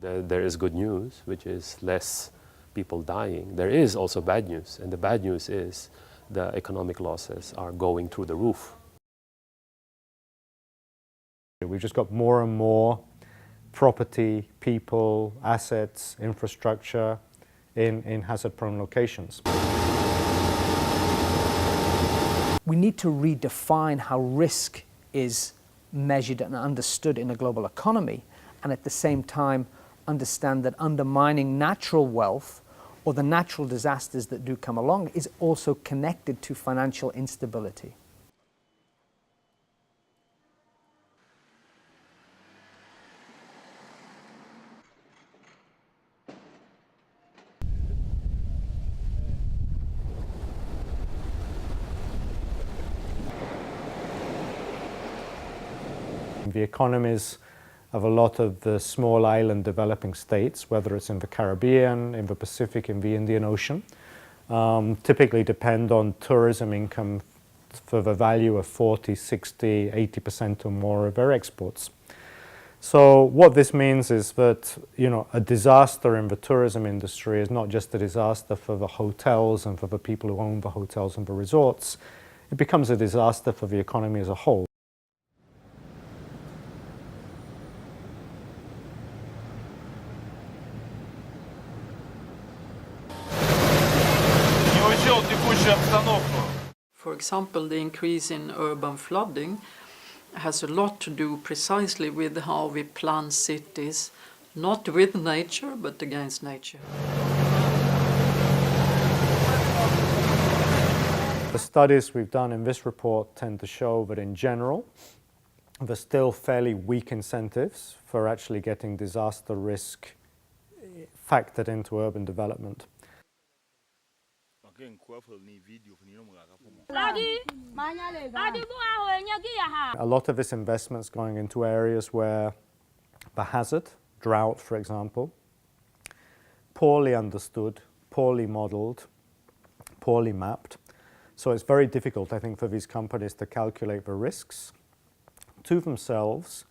There is good news, which is less people dying. There is also bad news, and the bad news is the economic losses are going through the roof. We've just got more and more property, people, assets, infrastructure in hazard-prone locations. We need to redefine how risk is measured and understood in a global economy, and at the same time understand that undermining natural wealth or the natural disasters that do come along is also connected to financial instability. The economies of a lot of the small island developing states, whether it's in the Caribbean, in the Pacific, in the Indian Ocean, typically depend on tourism income for the value of 40, 60, 80% or more of their exports. So what this means is that, a disaster in the tourism industry is not just a disaster for the hotels and for the people who own the hotels and the resorts. It becomes a disaster for the economy as a whole. For example, the increase in urban flooding has a lot to do precisely with how we plan cities, not with nature, but against nature. The studies we've done in this report tend to show that in general, there's still fairly weak incentives for actually getting disaster risk factored into urban development. A lot of this investment is going into areas where the hazard, drought for example, poorly understood, poorly modeled, poorly mapped. So it's very difficult, I think, for these companies to calculate the risks to themselves